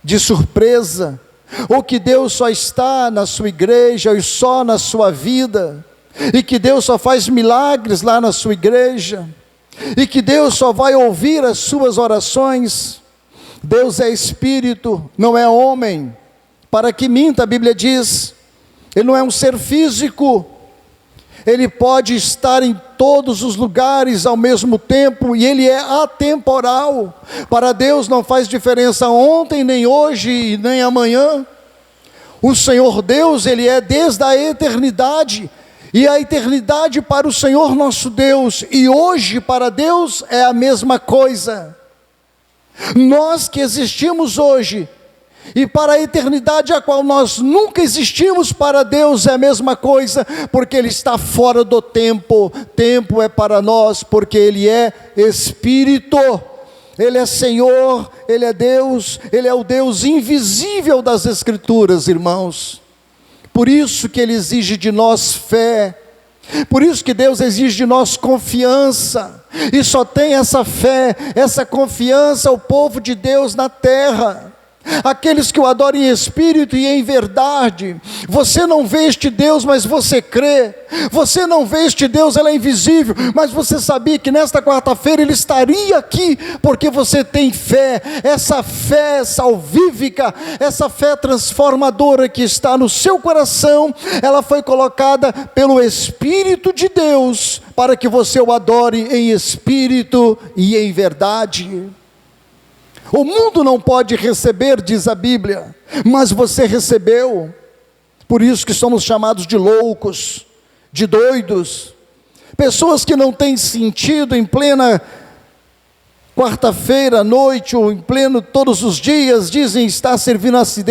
de surpresa, ou que Deus só está na sua igreja e só na sua vida, e que Deus só faz milagres lá na sua igreja, e que Deus só vai ouvir as suas orações. Deus é espírito, não é homem, para que minta. A Bíblia diz Ele não é um ser físico. Ele pode estar em todos os lugares ao mesmo tempo, e Ele é atemporal. Para Deus não faz diferença ontem, nem hoje, nem amanhã. O Senhor Deus, Ele é desde a eternidade, e a eternidade para o Senhor nosso Deus, e hoje para Deus é a mesma coisa. Nós que existimos hoje, e para a eternidade a qual nós nunca existimos, para Deus é a mesma coisa, porque Ele está fora do tempo. Tempo é para nós, porque Ele é Espírito, Ele é Senhor, Ele é Deus, Ele é o Deus invisível das Escrituras, irmãos. Por isso que Ele exige de nós fé, por isso que Deus exige de nós confiança, e só tem essa fé, essa confiança o povo de Deus na terra, aqueles que o adoram em espírito e em verdade. Você não vê este Deus, mas você crê. Você não vê este Deus, Ele é invisível, mas você sabia que nesta quarta-feira Ele estaria aqui, porque você tem fé. Essa fé salvífica, essa fé transformadora que está no seu coração, ela foi colocada pelo Espírito de Deus, para que você o adore em espírito e em verdade. O mundo não pode receber, diz a Bíblia, mas você recebeu. Por isso que somos chamados de loucos, de doidos, pessoas que não têm sentido em plena quarta-feira à noite, ou em pleno todos os dias, dizem estar servindo a esse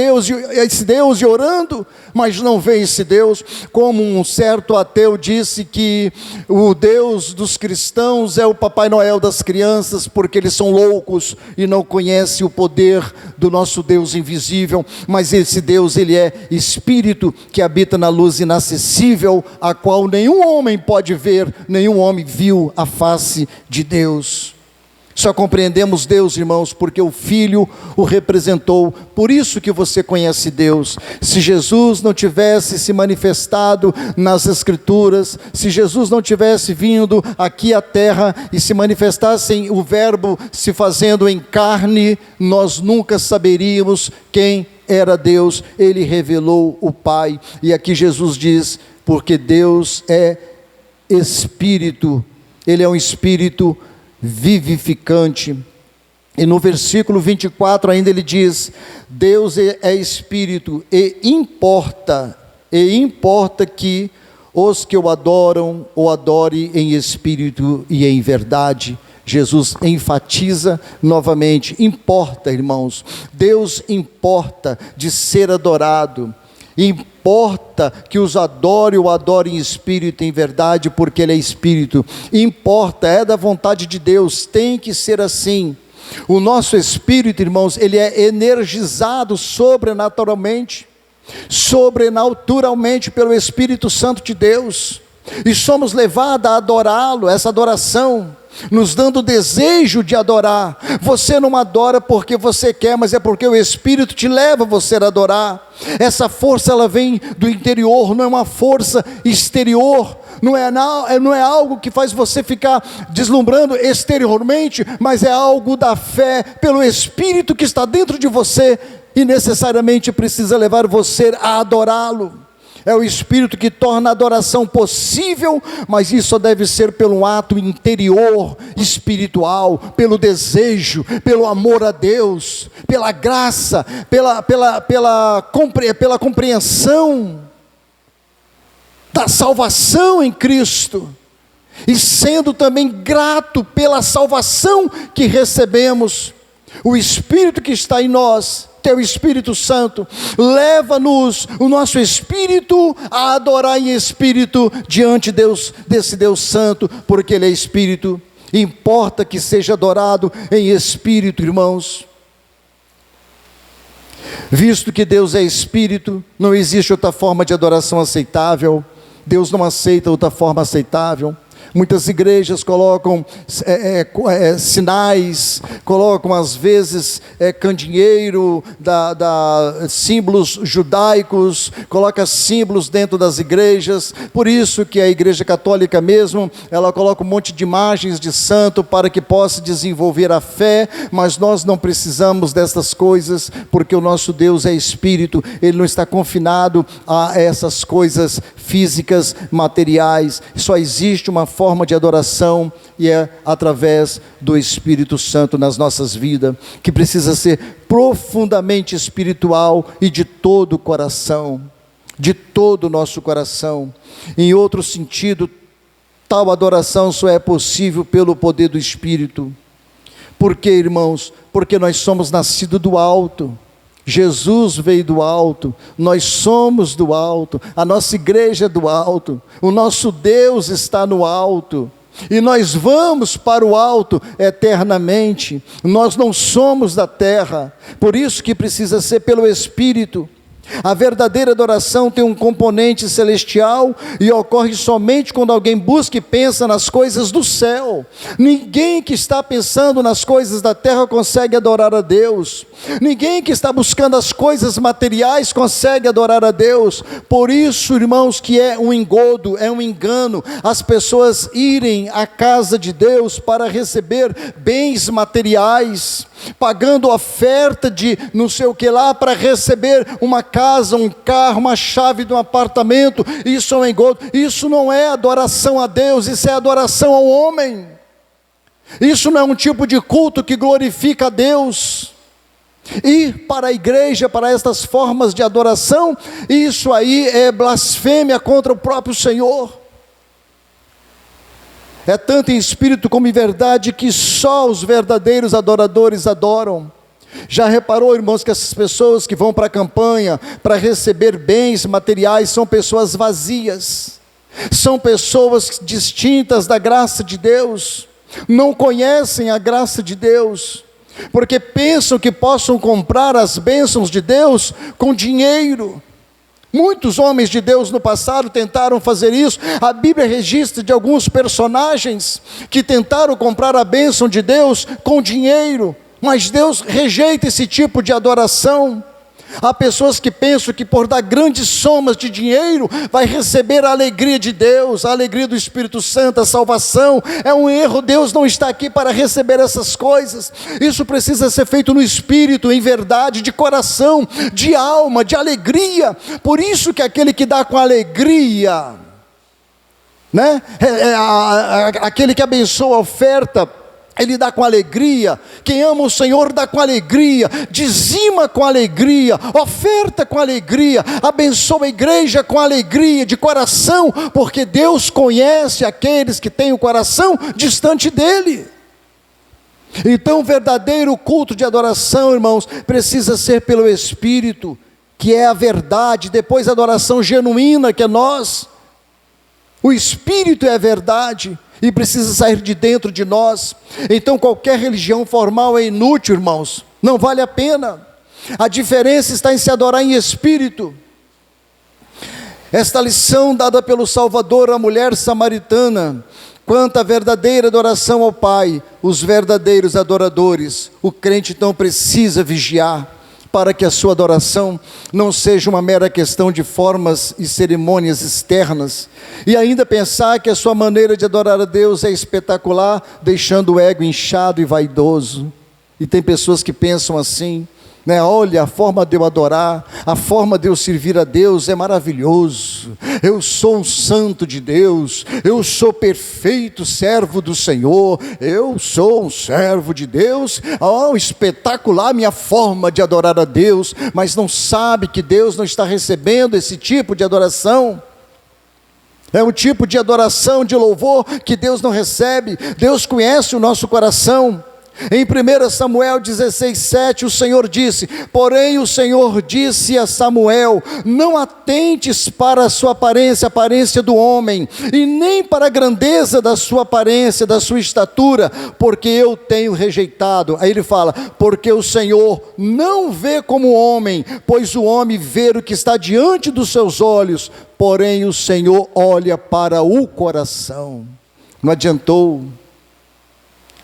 Deus e orando, mas não vê esse Deus. Como um certo ateu disse que o Deus dos cristãos é o Papai Noel das crianças, porque eles são loucos e não conhecem o poder do nosso Deus invisível. Mas esse Deus, Ele é Espírito, que habita na luz inacessível, a qual nenhum homem pode ver, nenhum homem viu a face de Deus. Só compreendemos Deus, irmãos, porque o Filho o representou. Por isso que você conhece Deus. Se Jesus não tivesse se manifestado nas Escrituras, se Jesus não tivesse vindo aqui à terra e se manifestasse o Verbo se fazendo em carne, nós nunca saberíamos quem era Deus. Ele revelou o Pai. E aqui Jesus diz, porque Deus é Espírito, Ele é um Espírito vivificante. E no versículo 24 ainda ele diz, Deus é Espírito, e importa que os que o adoram, o adore em espírito e em verdade. Jesus enfatiza novamente, importa, irmãos, Deus importa de ser adorado, importa que os adore, o adore em espírito e em verdade, porque Ele é Espírito. Importa, é da vontade de Deus, tem que ser assim. O nosso espírito, irmãos, ele é energizado sobrenaturalmente pelo Espírito Santo de Deus, e somos levados a adorá-lo, essa adoração nos dando o desejo de adorar. Você não adora porque você quer, mas é porque o Espírito te leva a você a adorar. Essa força, ela vem do interior, não é uma força exterior, não é algo que faz você ficar deslumbrando exteriormente, mas é algo da fé, pelo Espírito que está dentro de você, e necessariamente precisa levar você a adorá-lo. É o Espírito que torna a adoração possível, mas isso só deve ser pelo ato interior, espiritual, pelo desejo, pelo amor a Deus, pela graça, pela compreensão da salvação em Cristo, e sendo também grato pela salvação que recebemos. O Espírito que está em nós, Teu Espírito Santo, leva-nos, o nosso espírito, a adorar em espírito diante desse Deus Santo, porque Ele é Espírito. Importa que seja adorado em espírito, irmãos. Visto que Deus é Espírito, não existe outra forma de adoração aceitável. Deus não aceita outra forma aceitável. Muitas igrejas colocam sinais, colocam às vezes candeeiro, símbolos judaicos, coloca símbolos dentro das igrejas. Por isso que a Igreja Católica mesmo, ela coloca um monte de imagens de santo para que possa desenvolver a fé, mas nós não precisamos dessas coisas, porque o nosso Deus é Espírito, Ele não está confinado a essas coisas físicas, materiais. Só existe uma forma de adoração, e é através do Espírito Santo nas nossas vidas, que precisa ser profundamente espiritual e de todo o coração, de todo o nosso coração. Em outro sentido, tal adoração só é possível pelo poder do Espírito. Por quê, irmãos? Porque nós somos nascidos do alto. Jesus veio do alto, nós somos do alto, a nossa igreja é do alto, o nosso Deus está no alto, e nós vamos para o alto eternamente. Nós não somos da terra, por isso que precisa ser pelo Espírito. A verdadeira adoração tem um componente celestial e ocorre somente quando alguém busca e pensa nas coisas do céu. Ninguém que está pensando nas coisas da terra consegue adorar a Deus. Ninguém que está buscando as coisas materiais consegue adorar a Deus. Por isso, irmãos, que é um engodo, é um engano as pessoas irem à casa de Deus para receber bens materiais, pagando oferta de não sei o que lá para receber uma casa, um carro, uma chave de um apartamento. Isso é um engodo. Isso não é adoração a Deus, isso é adoração ao homem. Isso não é um tipo de culto que glorifica a Deus. E para a igreja, para estas formas de adoração, isso aí é blasfêmia contra o próprio Senhor. É tanto em espírito como em verdade que só os verdadeiros adoradores adoram. Já reparou, irmãos, que essas pessoas que vão para a campanha para receber bens materiais são pessoas vazias, são pessoas distintas da graça de Deus, não conhecem a graça de Deus, porque pensam que possam comprar as bênçãos de Deus com dinheiro. Muitos homens de Deus no passado tentaram fazer isso. A Bíblia registra de alguns personagens que tentaram comprar a bênção de Deus com dinheiro, mas Deus rejeita esse tipo de adoração. Há pessoas que pensam que por dar grandes somas de dinheiro vai receber a alegria de Deus, a alegria do Espírito Santo, a salvação. É um erro. Deus não está aqui para receber essas coisas. Isso precisa ser feito no Espírito, em verdade, de coração, de alma, de alegria. Por isso que aquele que dá com alegria, né? Aquele que abençoa a oferta, ele dá com alegria. Quem ama o Senhor dá com alegria, dizima com alegria, oferta com alegria, abençoa a igreja com alegria, de coração, porque Deus conhece aqueles que têm o coração distante dEle. Então o verdadeiro culto de adoração, irmãos, precisa ser pelo Espírito, que é a verdade. Depois a adoração genuína, que é nós. O Espírito é a verdade e precisa sair de dentro de nós. Então qualquer religião formal é inútil, irmãos, não vale a pena. A diferença está em se adorar em espírito. Esta lição dada pelo Salvador à mulher samaritana, quanto à verdadeira adoração ao Pai, os verdadeiros adoradores, o crente então precisa vigiar, para que a sua adoração não seja uma mera questão de formas e cerimônias externas, e ainda pensar que a sua maneira de adorar a Deus é espetacular, deixando o ego inchado e vaidoso. E tem pessoas que pensam assim, né? Olha, a forma de eu adorar, a forma de eu servir a Deus é maravilhoso. Eu sou um santo de Deus, eu sou perfeito servo do Senhor, eu sou um servo de Deus. Oh, espetacular minha forma de adorar a Deus, mas não sabe que Deus não está recebendo esse tipo de adoração. É um tipo de adoração, de louvor que Deus não recebe. Deus conhece o nosso coração. Em 1 Samuel 16:7, o Senhor disse: porém o Senhor disse a Samuel: não atentes para a sua aparência, a aparência do homem, e nem para a grandeza da sua aparência, da sua estatura, porque eu tenho rejeitado. Aí ele fala: porque o Senhor não vê como o homem, pois o homem vê o que está diante dos seus olhos, porém o Senhor olha para o coração. Não adiantou.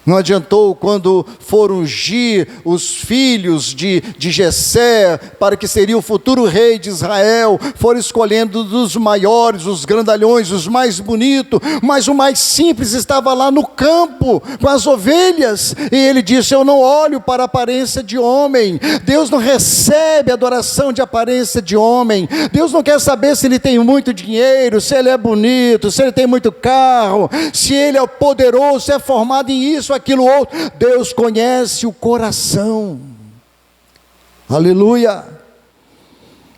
Não adiantou quando foram ungir os filhos de Jessé, para que seria o futuro rei de Israel, foram escolhendo dos maiores, os grandalhões, os mais bonitos, mas o mais simples estava lá no campo, com as ovelhas, e ele disse: eu não olho para a aparência de homem. Deus não recebe adoração de aparência de homem. Deus não quer saber se ele tem muito dinheiro, se ele é bonito, se ele tem muito carro, se ele é poderoso, se é formado em isso, aquilo outro. Deus conhece o coração. Aleluia.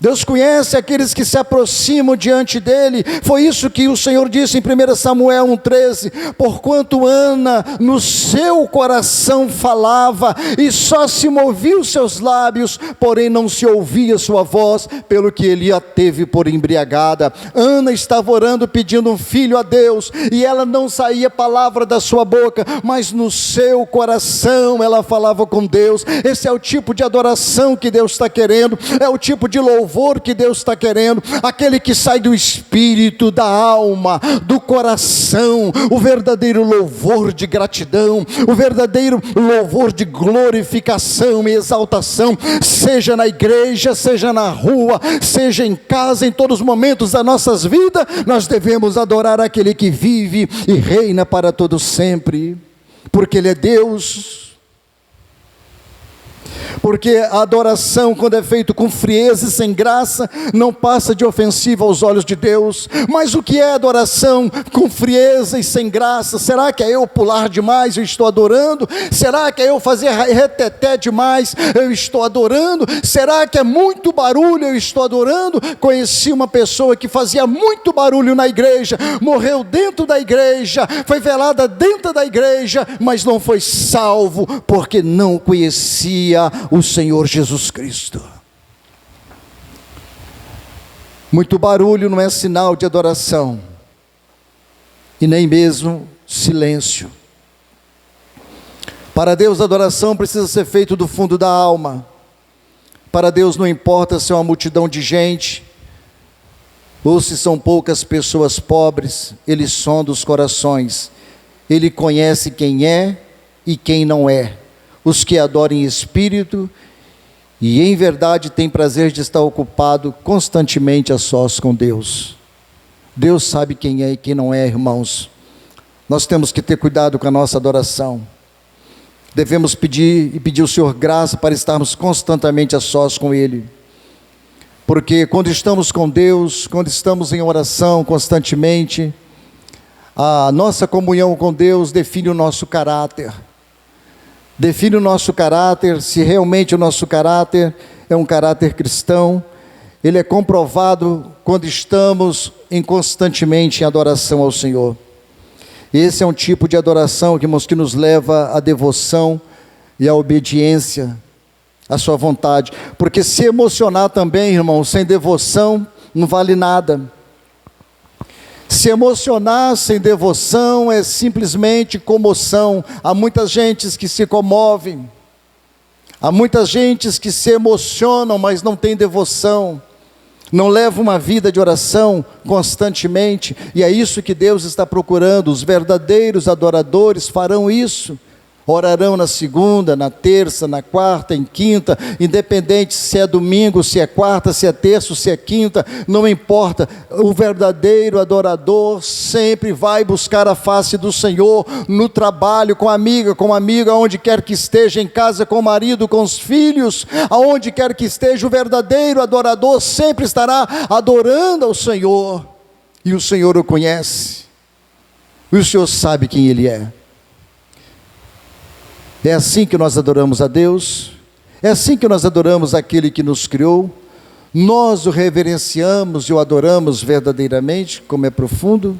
Deus conhece aqueles que se aproximam diante dele. Foi isso que o Senhor disse em 1 Samuel 1,13: porquanto Ana no seu coração falava, e só se movia os seus lábios, porém não se ouvia sua voz, pelo que ele a teve por embriagada. Ana estava orando, pedindo um filho a Deus, e ela não saía palavra da sua boca, mas no seu coração ela falava com Deus. Esse é o tipo de adoração que Deus está querendo, é o tipo de louvor que Deus está querendo, aquele que sai do espírito, da alma, do coração, o verdadeiro louvor de gratidão, o verdadeiro louvor de glorificação e exaltação, seja na igreja, seja na rua, seja em casa, em todos os momentos das nossas vidas, nós devemos adorar aquele que vive e reina para todo sempre, porque Ele é Deus. Porque a adoração, quando é feita com frieza e sem graça, não passa de ofensiva aos olhos de Deus. Mas o que é adoração com frieza e sem graça? Será que é eu pular demais, eu estou adorando? Será que é eu fazer reteté demais, eu estou adorando? Será que é muito barulho, eu estou adorando? Conheci uma pessoa que fazia muito barulho na igreja, morreu dentro da igreja, foi velada dentro da igreja, mas não foi salvo, porque não conhecia o Senhor Jesus Cristo. Muito barulho não é sinal de adoração, e nem mesmo silêncio. Para Deus a adoração precisa ser feita do fundo da alma. Para Deus não importa se é uma multidão de gente, ou se são poucas pessoas pobres. Ele sonda os corações, Ele conhece quem é e quem não é, os que adoram em espírito e em verdade têm prazer de estar ocupado constantemente a sós com Deus. Deus sabe quem é e quem não é, irmãos. Nós temos que ter cuidado com a nossa adoração. Devemos pedir ao Senhor graça para estarmos constantemente a sós com Ele. Porque quando estamos com Deus, quando estamos em oração constantemente, a nossa comunhão com Deus define o nosso caráter. Define o nosso caráter, se realmente o nosso caráter é um caráter cristão. Ele é comprovado quando estamos constantemente em adoração ao Senhor. Esse é um tipo de adoração, irmãos, que nos leva à devoção e à obediência à sua vontade. Porque se emocionar também, irmãos, sem devoção, não vale nada. Se emocionar sem devoção é simplesmente comoção. Há muitas gentes que se comovem, há muitas gentes que se emocionam, mas não têm devoção, não levam uma vida de oração constantemente, e é isso que Deus está procurando. Os verdadeiros adoradores farão isso. Orarão na segunda, na terça, na quarta, em quinta, independente se é domingo, se é quarta, se é terça, se é quinta, não importa. O verdadeiro adorador sempre vai buscar a face do Senhor, no trabalho, com a amiga, aonde quer que esteja, em casa, com o marido, com os filhos, aonde quer que esteja, o verdadeiro adorador sempre estará adorando ao Senhor, e o Senhor o conhece, e o Senhor sabe quem Ele é. É assim que nós adoramos a Deus, é assim que nós adoramos aquele que nos criou. Nós o reverenciamos e o adoramos verdadeiramente, como é profundo,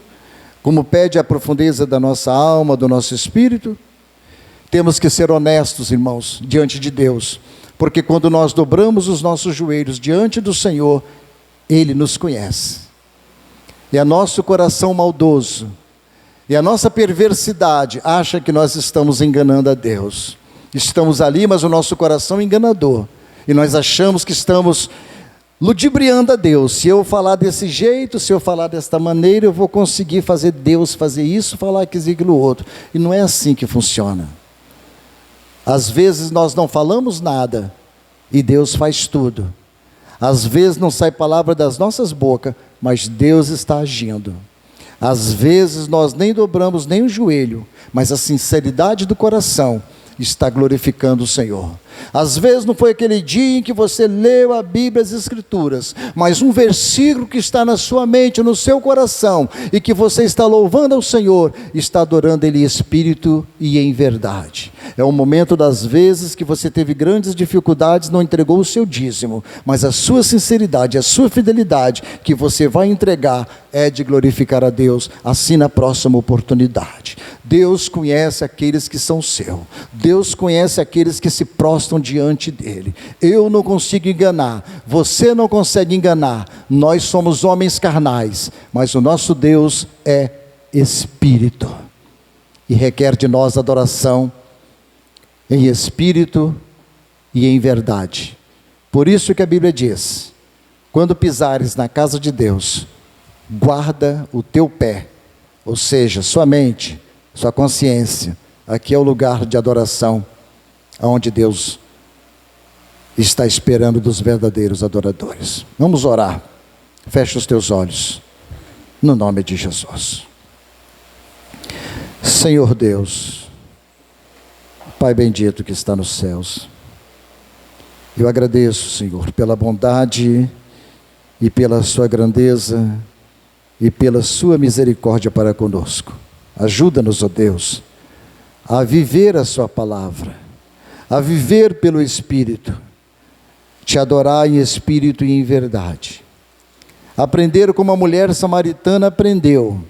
como pede a profundeza da nossa alma, do nosso espírito. Temos que ser honestos, irmãos, diante de Deus, porque quando nós dobramos os nossos joelhos diante do Senhor, Ele nos conhece. E é nosso coração maldoso, e a nossa perversidade acha que nós estamos enganando a Deus. Estamos ali, mas o nosso coração é enganador. E nós achamos que estamos ludibriando a Deus. Se eu falar desse jeito, se eu falar desta maneira, eu vou conseguir fazer Deus fazer isso, falar aquilo outro. E não é assim que funciona. Às vezes nós não falamos nada e Deus faz tudo. Às vezes não sai palavra das nossas bocas, mas Deus está agindo. Às vezes nós nem dobramos nem o joelho, mas a sinceridade do coração está glorificando o Senhor. Às vezes não foi aquele dia em que você leu a Bíblia, as Escrituras, mas um versículo que está na sua mente, no seu coração, e que você está louvando ao Senhor, está adorando Ele em espírito e em verdade. É o momento das vezes que você teve grandes dificuldades, não entregou o seu dízimo, mas a sua sinceridade, a sua fidelidade, que você vai entregar, é de glorificar a Deus, assim na próxima oportunidade. Deus conhece aqueles que são seus. Deus conhece aqueles que se prostram diante dele. Eu não consigo enganar, você não consegue enganar, nós somos homens carnais, mas o nosso Deus é Espírito, e requer de nós adoração em espírito e em verdade. Por isso que a Bíblia diz, quando pisares na casa de Deus, guarda o teu pé, ou seja, sua mente, sua consciência. Aqui é o lugar de adoração, onde Deus está esperando dos verdadeiros adoradores. Vamos orar. Fecha os teus olhos, no nome de Jesus. Senhor Deus, Pai bendito que está nos céus, eu agradeço, Senhor, pela bondade e pela sua grandeza e pela sua misericórdia para conosco. Ajuda-nos, ó Deus, a viver a sua palavra, a viver pelo Espírito, te adorar em espírito e em verdade. Aprender como a mulher samaritana aprendeu,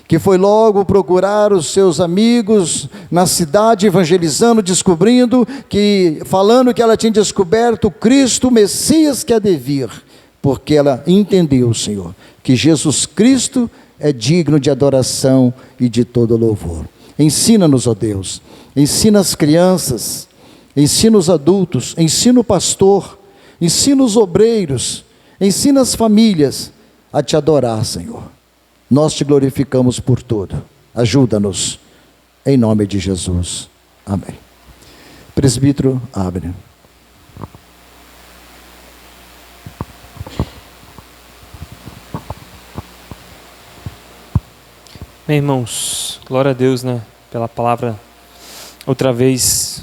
que foi logo procurar os seus amigos na cidade, evangelizando, descobrindo, falando que ela tinha descoberto o Cristo, o Messias que há de vir, porque ela entendeu, Senhor, que Jesus Cristo é digno de adoração e de todo louvor. Ensina-nos, ó Deus, ensina as crianças, ensina os adultos, ensina o pastor, ensina os obreiros, ensina as famílias a te adorar, Senhor. Nós te glorificamos por tudo. Ajuda-nos, em nome de Jesus. Amém. Presbítero, abre. Bem, irmãos, glória a Deus, né, pela palavra outra vez